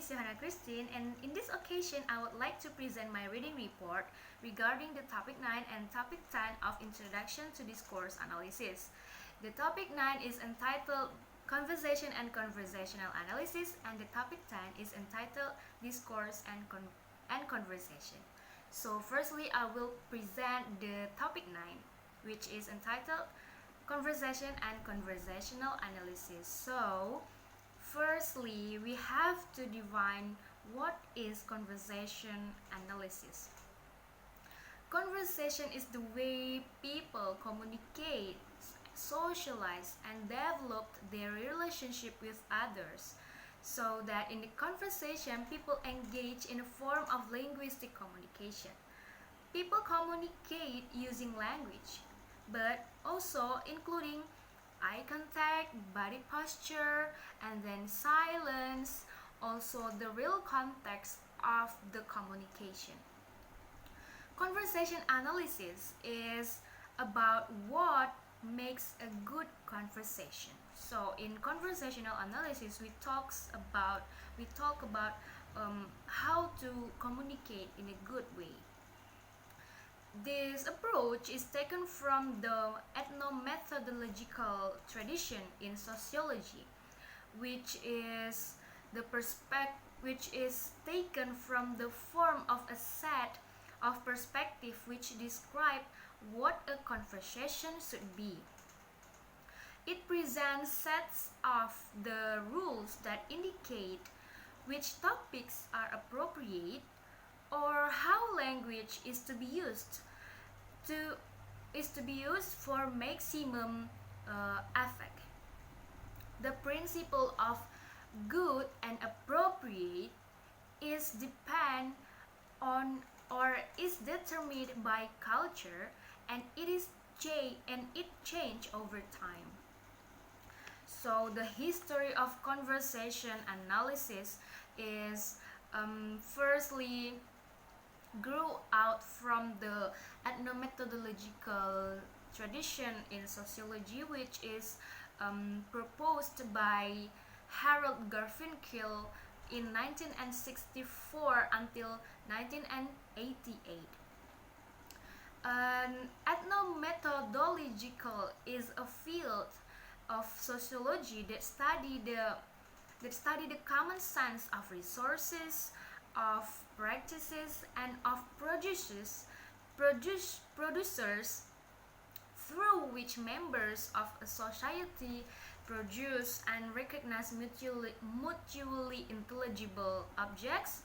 is Johanna Christine, and in this occasion, I would like to present my reading report regarding the topic 9 and topic 10 of Introduction to Discourse Analysis. The topic 9 is entitled Conversation and Conversational Analysis, and the topic 10 is entitled Discourse and Conversation. So, firstly, I will present the topic 9, which is entitled Conversation and Conversational Analysis. So, firstly, we have to define what is conversation analysis. Conversation is the way people communicate, socialize, and develop their relationship with others. So that in the conversation, people engage in a form of linguistic communication. People communicate using language, but also including eye contact, body posture, and then silence, also the real context of the communication. Conversation analysis is about what makes a good conversation. So in conversational analysis, we talk about how to communicate in a good way. This approach is taken from the ethnomethodological tradition in sociology, which is taken from the form of a set of perspective which describe what a conversation should be. It presents sets of the rules that indicate which topics are appropriate or how language is to be used for maximum effect. The principle of good and appropriate is depend on or is determined by culture, and it change over time. So the history of conversation analysis is firstly grew out from the ethnomethodological tradition in sociology, which is proposed by Harold Garfinkel in 1964 until 1988. Ethnomethodological is a field of sociology that study the common sense of resources, of practices, and of producers through which members of a society produce and recognize mutually intelligible objects,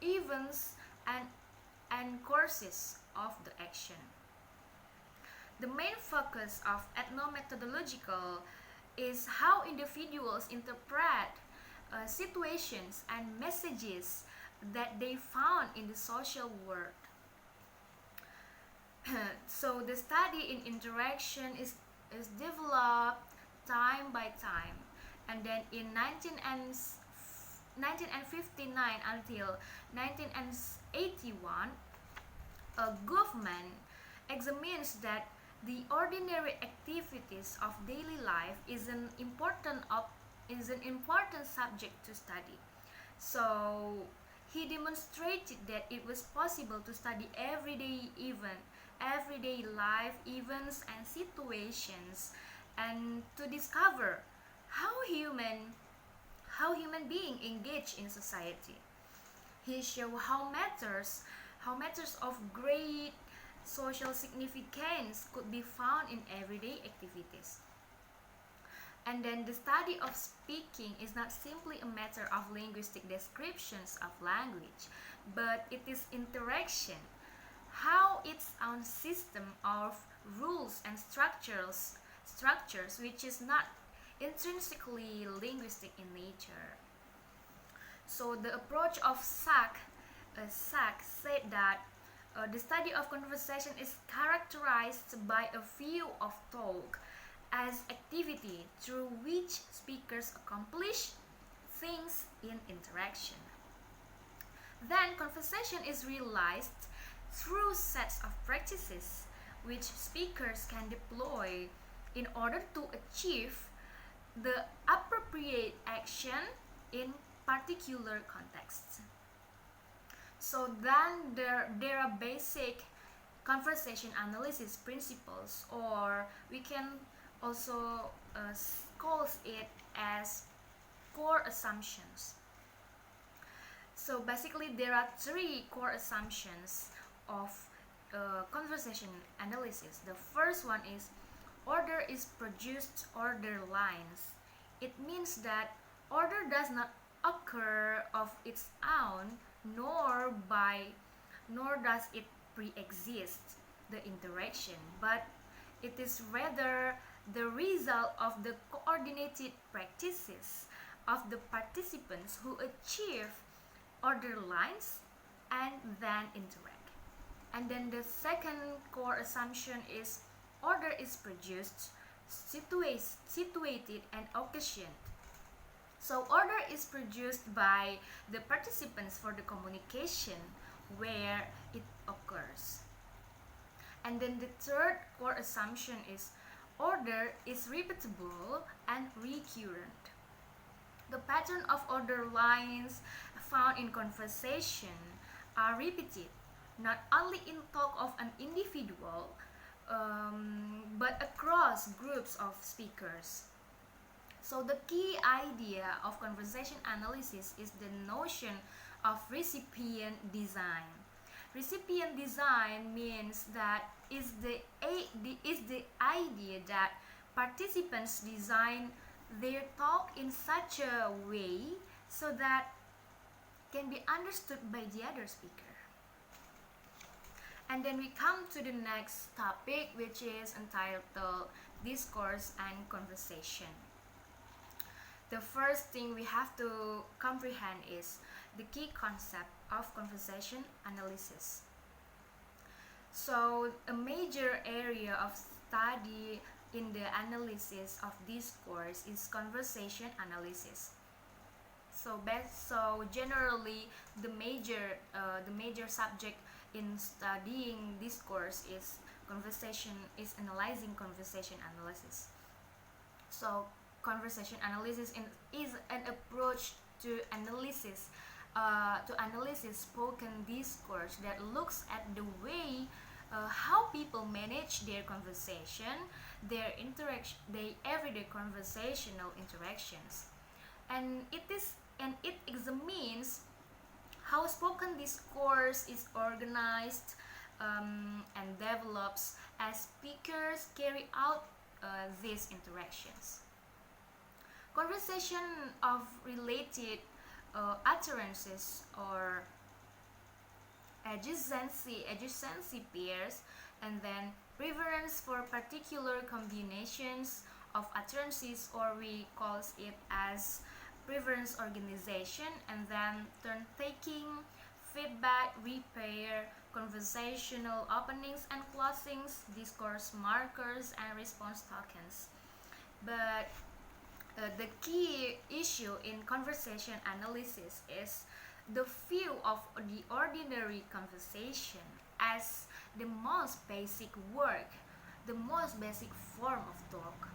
events, and courses of the action. The main focus of ethnomethodological is how individuals interpret situations and messages that they found in the social world. So the study in interaction is developed time by time, and then in 1959 until 1981, a government examines that the ordinary activities of daily life is an important subject to study. So he demonstrated that it was possible to study everyday life events and situations, and to discover how human being engage in society. He showed how matters of great social significance could be found in everyday activities. And then the study of speaking is not simply a matter of linguistic descriptions of language, but it is interaction, how its own system of rules and structures which is not intrinsically linguistic in nature. So the approach of Sachs said that the study of conversation is characterized by a view of talk as activity through which speakers accomplish things in interaction. Then conversation is realized through sets of practices which speakers can deploy in order to achieve the appropriate action in particular contexts. So then there are basic conversation analysis principles, or we can also call it as core assumptions. So basically there are three core assumptions of conversation analysis. The first one is order is produced order lines. It means that order does not occur of its own, nor does it pre-exist the interaction, but it is rather the result of the coordinated practices of the participants who achieve order lines and then interact. And then the second core assumption is order is produced, situated and occasioned. So order is produced by the participants for the communication where it occurs. And then the third core assumption is order is repeatable and recurrent. The pattern of order lines found in conversation are repeated, not only in talk of an individual, but across groups of speakers. So the key idea of conversation analysis is the notion of recipient design. Recipient design means that is the idea that participants design their talk in such a way so that can be understood by the other speaker. And then we come to the next topic, which is entitled Discourse and Conversation. The first thing we have to comprehend is the key concept of conversation analysis. So a major area of study in the analysis of discourse is conversation analysis. So generally the major subject in studying discourse is analyzing conversation analysis. So conversation analysis is an approach to analysis spoken discourse that looks at the way how people manage their conversation, their everyday conversational interactions, and it examines how spoken discourse is organized and develops as speakers carry out these interactions. Conversation of related utterances or adjacency pairs, and then preference for particular combinations of utterances, or we call it as preference organization, and then turn taking, feedback, repair, conversational openings and closings, discourse markers, and response tokens. But the key issue in conversation analysis is the view of the ordinary conversation as the most basic work, the most basic form of talk.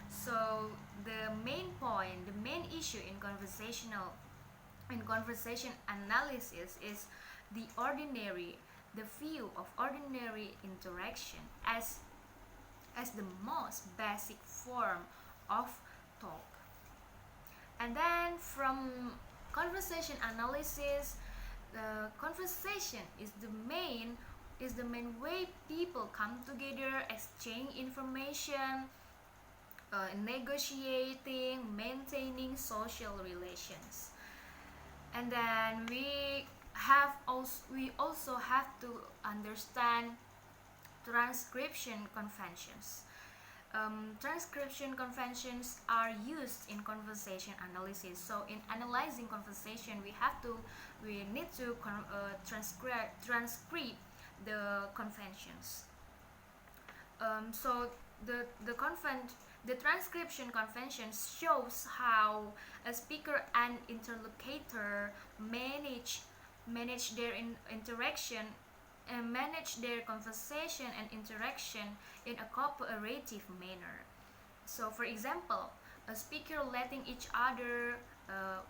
So the main issue in conversation analysis is the view of ordinary interaction as the most basic form of talk. And then from conversation analysis, the conversation is the main way people come together, exchange information, negotiating, maintaining social relations. And then we also have to understand transcription conventions. Transcription conventions are used in conversation analysis. So in analyzing conversation, we need to transcribe the conventions. So the transcription conventions shows how a speaker and interlocutor manage their interaction and manage their conversation and interaction in a cooperative manner. So for example, a speaker letting each other,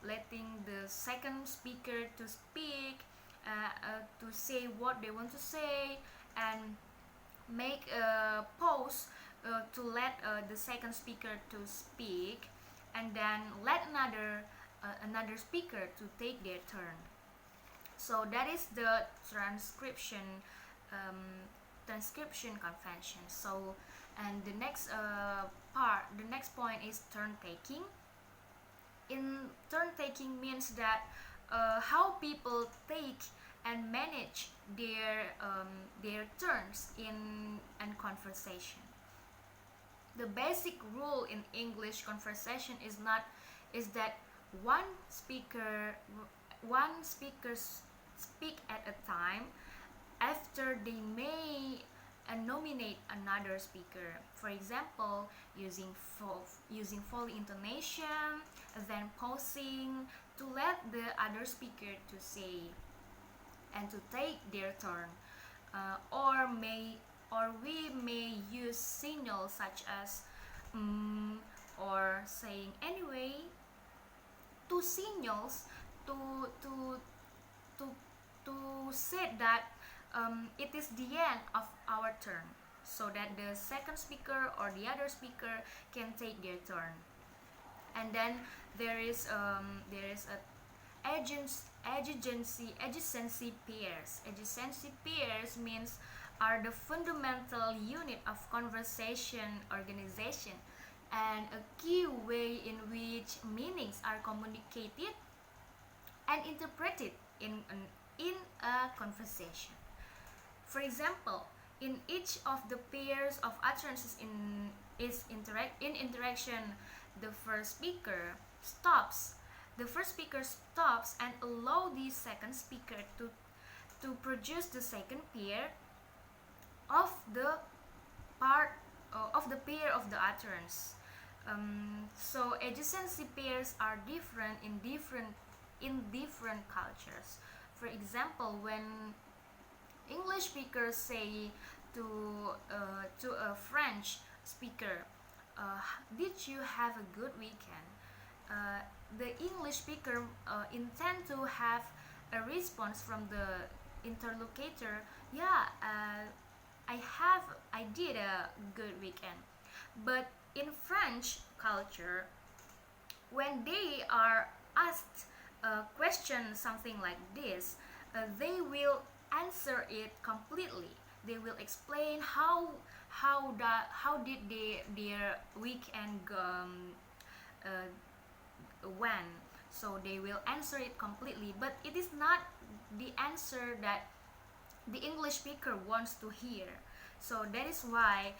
letting the second speaker to speak, to say what they want to say, and make a pause to let the second speaker to speak, and then let another speaker to take their turn. So that is the transcription convention. So, and the next the next point is turn taking. In turn taking means that how people take and manage their turns in an conversation. The basic rule in English conversation is that one speaker one speaker speak at a time. After they may nominate another speaker, for example, using full intonation, then pausing to let the other speaker to say and to take their turn, or we may use signals such as or saying anyway, to signals to to to to say that it is the end of our turn, so that the second speaker or the other speaker can take their turn. And then there is a adjacency pairs. Adjacency pairs means are the fundamental unit of conversation organization and a key way in which meanings are communicated and interpreted in a conversation. For example, in each of the pairs of utterances in interaction, the first speaker stops. The first speaker stops and allow the second speaker to produce the second pair of the part of the pair of the utterance. So adjacency pairs are different in different cultures. For example, when English speakers say to a French speaker, "Did you have a good weekend?" The English speaker intend to have a response from the interlocutor. Yeah, I did a good weekend. But in French culture, when they are asked a question something like this, they will answer it completely. They will explain how did their weekend went. So they will answer it completely, but it is not the answer that the English speaker wants to hear. So that is why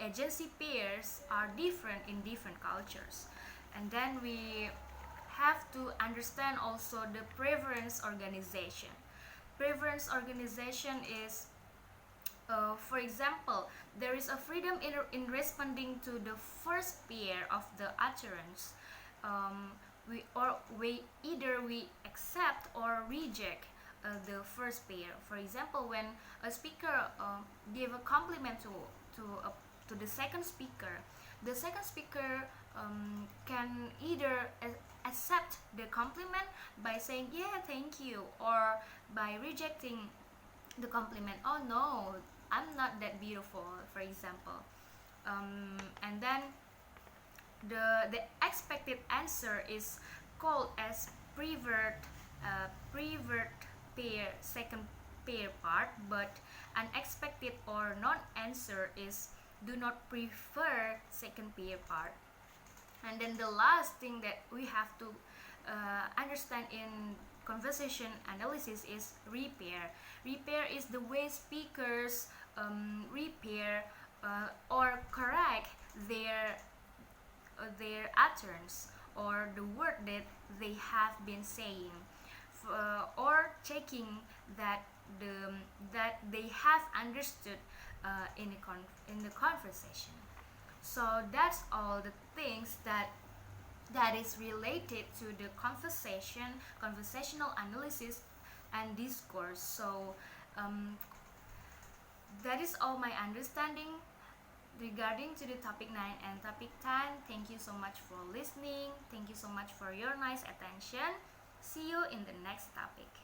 agency pairs are different in different cultures. And then we have to understand also the preference organization. Preference organization is, for example, there is a freedom in responding to the first pair of the utterance. We either accept or reject the first pair. For example, when a speaker give a compliment to the second speaker can either accept the compliment by saying yeah, thank you, or by rejecting the compliment. Oh no, I'm not that beautiful, for example. And then the expected answer is called as preferred pair, second pair part, but unexpected or non-answer is do not prefer second pair part. And then the last thing that we have to understand in conversation analysis is repair. Repair is the way speakers repair or correct their utterance or the word that they have been saying, or checking that they have understood in the conversation. So that's all the things that is related to the conversational analysis and discourse. So that is all my understanding regarding to the topic 9 and topic 10. Thank you so much for listening. Thank you so much for your nice attention. See you in the next topic.